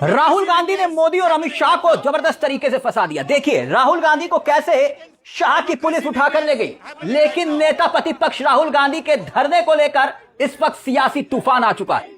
राहुल गांधी ने मोदी और अमित शाह को जबरदस्त तरीके से फंसा दिया। देखिए राहुल गांधी को कैसे शाह की पुलिस उठाकर ले गई, लेकिन नेता प्रतिपक्ष राहुल गांधी के धरने को लेकर इस वक्त सियासी तूफान आ चुका है।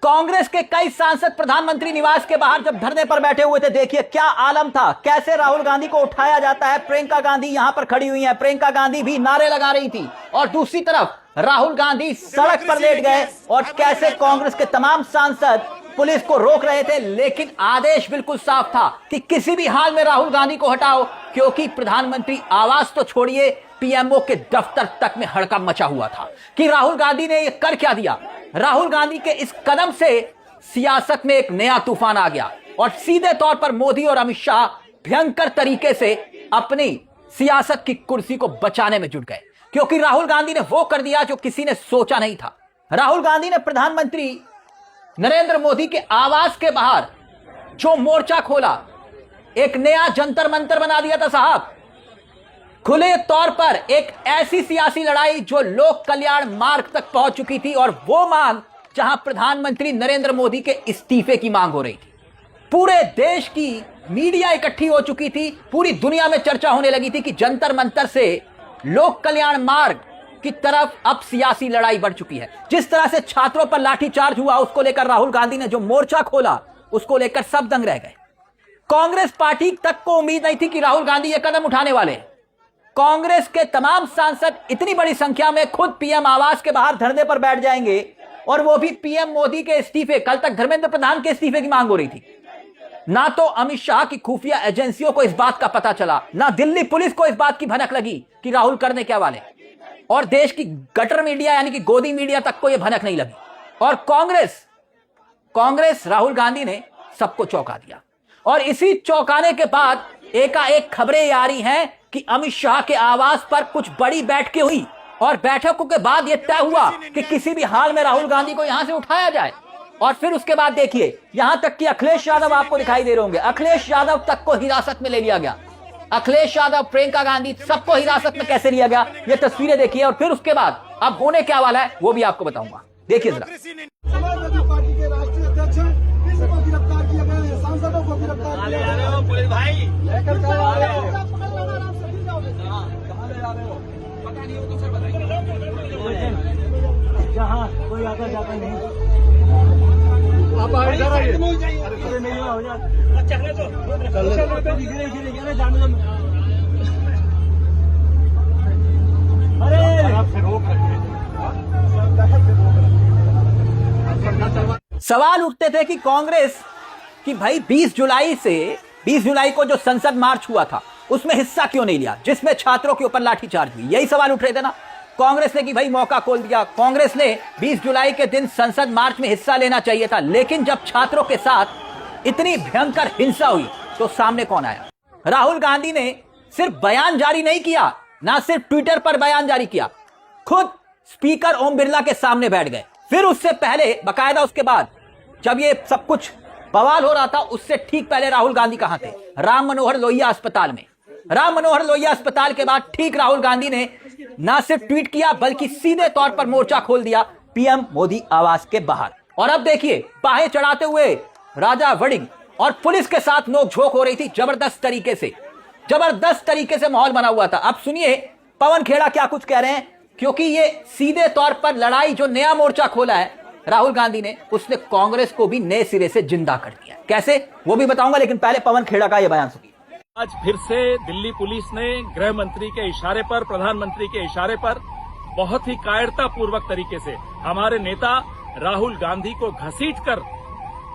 कांग्रेस के कई सांसद प्रधानमंत्री निवास के बाहर जब धरने पर बैठे हुए थे, देखिए क्या आलम था, कैसे राहुल गांधी को उठाया जाता है। प्रियंका गांधी यहां पर खड़ी हुई है, प्रियंका गांधी भी नारे लगा रही थी और दूसरी तरफ राहुल गांधी सड़क पर लेट गए और कैसे कांग्रेस के तमाम सांसद पुलिस को रोक रहे थे, लेकिन आदेश बिल्कुल साफ था कि किसी भी हाल में राहुल गांधी को हटाओ, क्योंकि प्रधानमंत्री आवास तो छोड़िए पीएमओ के दफ्तर तक में हड़कंप मचा हुआ था कि राहुल गांधी ने यह कर क्या दिया। राहुल गांधी के इस कदम से सियासत में एक नया तूफान आ गया और सीधे तौर पर मोदी और अमित शाह भयंकर तरीके से अपनी सियासत की कुर्सी को बचाने में जुट गए, क्योंकि राहुल गांधी ने वो कर दिया जो किसी ने सोचा नहीं था। राहुल गांधी ने प्रधानमंत्री नरेंद्र मोदी के आवास के बाहर जो मोर्चा खोला, एक नया जंतर मंतर बना दिया था साहब। खुले तौर पर एक ऐसी सियासी लड़ाई जो लोक कल्याण मार्ग तक पहुंच चुकी थी और वो मांग जहां प्रधानमंत्री नरेंद्र मोदी के इस्तीफे की मांग हो रही थी। पूरे देश की मीडिया इकट्ठी हो चुकी थी, पूरी दुनिया में चर्चा होने लगी थी कि जंतर मंतर से लोक कल्याण मार्ग की तरफ अब सियासी लड़ाई बढ़ चुकी है। जिस तरह से छात्रों पर लाठीचार्ज हुआ, उसको लेकर राहुल गांधी ने जो मोर्चा खोला, उसको लेकर सब दंग रह गए। कांग्रेस पार्टी तक को उम्मीद नहीं थी कि राहुल गांधी यह कदम उठाने वाले। कांग्रेस के तमाम सांसद इतनी बड़ी संख्या में खुद पीएम आवास के बाहर धरने पर बैठ जाएंगे और वो भी पीएम मोदी के इस्तीफे। कल तक धर्मेंद्र प्रधान के इस्तीफे की मांग हो रही थी। ना तो अमित शाह की खुफिया एजेंसियों को इस बात का पता चला, ना दिल्ली पुलिस को इस बात की भनक लगी कि राहुल करने क्या वाले, और देश की गटर मीडिया यानी कि गोदी मीडिया तक को यह भनक नहीं लगी। और कांग्रेस राहुल गांधी ने सबको चौंका दिया। और इसी चौंकाने के बाद एकाएक खबरें आ रही हैं कि अमित शाह के आवास पर कुछ बड़ी बैठकें हुई और बैठकों के बाद यह तय हुआ कि किसी भी हाल में राहुल गांधी को यहां से उठाया जाए। और फिर उसके बाद देखिए यहां तक कि अखिलेश यादव आपको दिखाई दे रहे होंगे, अखिलेश यादव तक को हिरासत में ले लिया गया। अखिलेश यादव, प्रियंका गांधी, सबको हिरासत में कैसे लिया गया, ये तस्वीरें देखिए। और फिर उसके बाद अब होने क्या वाला है वो भी आपको बताऊंगा, देखिए जरा। समाजवादी पार्टी के राष्ट्रीय अध्यक्ष को गिरफ्तार किया गया है, सांसदों को गिरफ्तार किया गया है। पुलिस भाई लेकर पता नहीं हो तो सर बताइए। जहाँ कोई आता जाता नहीं, आप आगे जा रहे हैं। अरे नहीं हो जाए, अच्छा है तो चल धीरे जाने दो। अरे आप रोक सवाल उठते थे कि कांग्रेस कि भाई 20 जुलाई को जो संसद मार्च हुआ था उसमें हिस्सा क्यों नहीं लिया, जिसमें छात्रों के ऊपर लाठीचार्ज हुई। यही सवाल उठ रहे थे ना कांग्रेस ने कि भाई मौका खोल दिया। कांग्रेस ने 20 जुलाई के दिन संसद मार्च में हिस्सा लेना चाहिए था, लेकिन जब छात्रों के साथ इतनी भयंकर हिंसा हुई तो सामने कौन आया। राहुल गांधी ने सिर्फ बयान जारी नहीं किया, ना सिर्फ ट्विटर पर बयान जारी किया, खुद स्पीकर ओम बिरला के सामने बैठ गए। फिर उससे पहले बकायदा उसके बाद जब ये सब कुछ बवाल हो रहा था, उससे ठीक पहले राहुल गांधी कहां थे, राम मनोहर लोहिया अस्पताल में। राम मनोहर लोहिया अस्पताल के बाद ठीक राहुल गांधी ने ना सिर्फ ट्वीट किया बल्कि सीधे तौर पर मोर्चा खोल दिया पीएम मोदी आवास के बाहर। और अब देखिए बाहें चढ़ाते हुए राजा वड़िंग और पुलिस के साथ नोकझोंक हो रही थी। जबरदस्त तरीके से माहौल बना हुआ था। अब सुनिए पवन खेड़ा क्या कुछ कह रहे हैं, क्योंकि ये सीधे तौर पर लड़ाई जो नया मोर्चा खोला है राहुल गांधी ने, उसने कांग्रेस को भी नए सिरे से जिंदा कर दिया। कैसे वो भी बताऊंगा, लेकिन पहले पवन खेड़ा का यह बयान सुनिए। आज फिर से दिल्ली पुलिस ने गृह मंत्री के इशारे पर, प्रधानमंत्री के इशारे पर बहुत ही कायरतापूर्वक तरीके से हमारे नेता राहुल गांधी को घसीटकर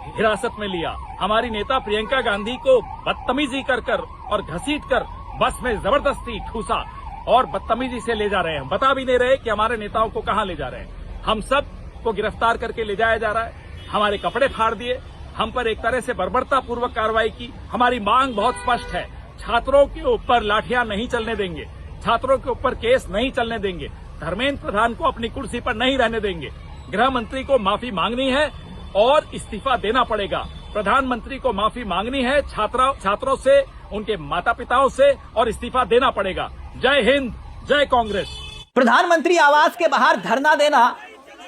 हिरासत में लिया। हमारी नेता प्रियंका गांधी को बदतमीजी कर और घसीटकर बस में जबरदस्ती ठूसा और बदतमीजी से ले जा रहे हैं। बता भी नहीं रहे कि हमारे नेताओं को कहां ले जा रहे हैं। हम सब को गिरफ्तार करके ले जाया जा रहा है। हमारे कपड़े फाड़ दिए, हम पर एक तरह से बर्बरता पूर्वक कार्रवाई की। हमारी मांग बहुत स्पष्ट है, छात्रों के ऊपर लाठियां नहीं चलने देंगे, छात्रों के ऊपर केस नहीं चलने देंगे, धर्मेंद्र प्रधान को अपनी कुर्सी पर नहीं रहने देंगे, गृह मंत्री को माफी मांगनी है और इस्तीफा देना पड़ेगा। प्रधानमंत्री को माफी मांगनी है छात्रों से, उनके माता पिताओं से, और इस्तीफा देना पड़ेगा। जय हिंद, जय कांग्रेस। प्रधानमंत्री आवास के बाहर धरना देना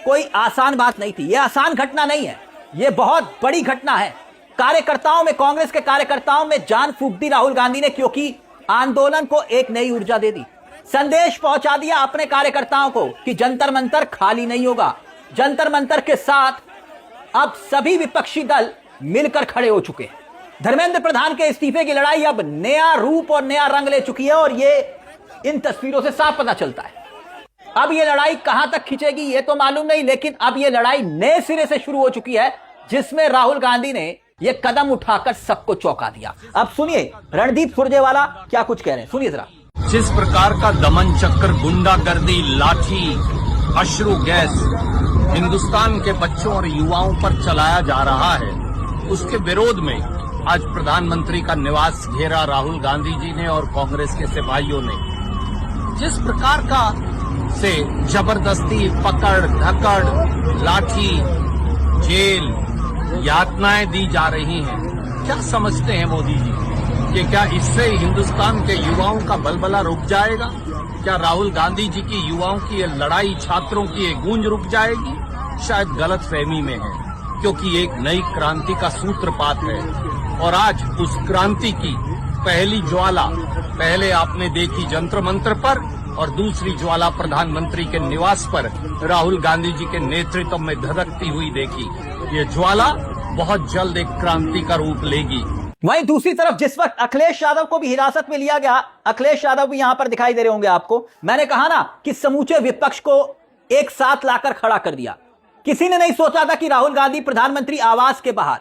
कोई आसान बात नहीं थी। यह आसान घटना नहीं है, यह बहुत बड़ी घटना है। कार्यकर्ताओं में, कांग्रेस के कार्यकर्ताओं में जान फूंक दी राहुल गांधी ने, क्योंकि आंदोलन को एक नई ऊर्जा दे दी। संदेश पहुंचा दिया अपने कार्यकर्ताओं को कि जंतर मंतर खाली नहीं होगा। जंतर मंतर के साथ अब सभी विपक्षी दल मिलकर खड़े हो चुके हैं। धर्मेंद्र प्रधान के इस्तीफे की लड़ाई अब नया रूप और नया रंग ले चुकी है और ये इन तस्वीरों से साफ पता चलता है। अब ये लड़ाई कहां तक खिंचेगी ये तो मालूम नहीं, लेकिन अब ये लड़ाई नए सिरे से शुरू हो चुकी है, जिसमें राहुल गांधी ने ये कदम उठाकर सबको चौंका दिया। अब सुनिए रणदीप सुरजेवाला क्या कुछ कह रहे हैं, सुनिए जरा। जिस प्रकार का दमन चक्र, गुंडागर्दी, लाठी, अश्रु गैस हिंदुस्तान के बच्चों और युवाओं पर चलाया जा रहा है, उसके विरोध में आज प्रधानमंत्री का निवास घेरा राहुल गांधी जी ने और कांग्रेस के सिपाहियों ने। जिस प्रकार का से जबरदस्ती, पकड़ धकड़, लाठी, जेल, यातनाएं दी जा रही हैं, क्या समझते हैं मोदी जी कि क्या इससे हिंदुस्तान के युवाओं का बलबला रुक जाएगा? क्या राहुल गांधी जी की युवाओं की ये लड़ाई, छात्रों की ये गूंज रुक जाएगी? शायद गलतफहमी में है, क्योंकि एक नई क्रांति का सूत्रपात है और आज उस क्रांति की पहली ज्वाला पहले आपने देखी जंतर मंतर पर और दूसरी ज्वाला प्रधानमंत्री के निवास पर राहुल गांधी जी के नेतृत्व में धधकती हुई देखी। ये ज्वाला बहुत जल्द एक क्रांति का रूप लेगी। वहीं दूसरी तरफ जिस वक्त अखिलेश यादव को भी हिरासत में लिया गया, अखिलेश यादव भी यहां पर दिखाई दे रहे होंगे आपको। मैंने कहा ना कि समूचे विपक्ष को एक साथ लाकर खड़ा कर दिया। किसी ने नहीं सोचा था कि राहुल गांधी प्रधानमंत्री आवास के बाहर,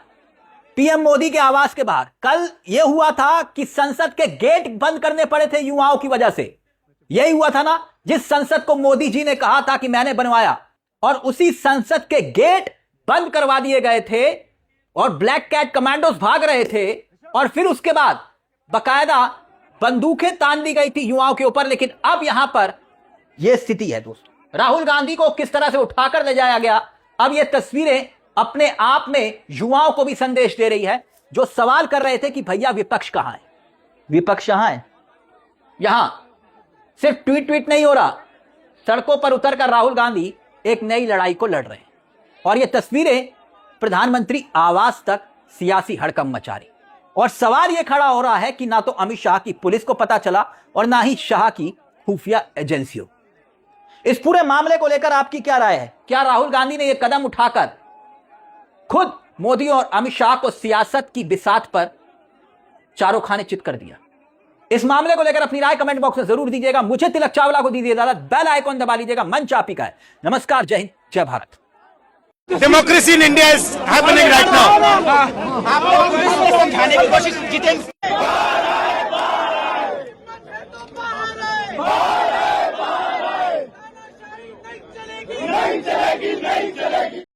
पीएम मोदी के आवास के बाहर, कल यह हुआ था कि संसद के गेट बंद करने पड़े थे युवाओं की वजह से। यही हुआ था ना, जिस संसद को मोदी जी ने कहा था कि मैंने बनवाया, और उसी संसद के गेट बंद करवा दिए गए थे और ब्लैक कैट कमांडोज भाग रहे थे, और फिर उसके बाद बकायदा बंदूकें तान दी गई थी युवाओं के ऊपर। लेकिन अब यहां पर यह स्थिति है दोस्तों, राहुल गांधी को किस तरह से उठाकर ले जाया गया। अब यह तस्वीरें अपने आप में युवाओं को भी संदेश दे रही है, जो सवाल कर रहे थे कि भैया विपक्ष कहां है, विपक्ष यहां है। यहां सिर्फ ट्वीट नहीं हो रहा, सड़कों पर उतरकर राहुल गांधी एक नई लड़ाई को लड़ रहे हैं। और यह तस्वीरें प्रधानमंत्री आवास तक सियासी हड़कंप मचा रही। और सवाल यह खड़ा हो रहा है कि ना तो अमित शाह की पुलिस को पता चला और ना ही शाह की खुफिया एजेंसियों। इस पूरे मामले को लेकर आपकी क्या राय है? क्या राहुल गांधी ने यह कदम उठाकर खुद मोदी और अमित शाह को सियासत की बिसात पर चारों खाने चित कर दिया? इस मामले को लेकर अपनी राय कमेंट बॉक्स में जरूर दीजिएगा। मुझे तिलक चावला को दीजिए इजाजत, बेल आइकॉन दबा लीजिएगा। मंच आप ही का है। नमस्कार, जय हिंद, जय Bharat. Democracy in India is happening right now. आप समझाने की कोशिश जितेंद्र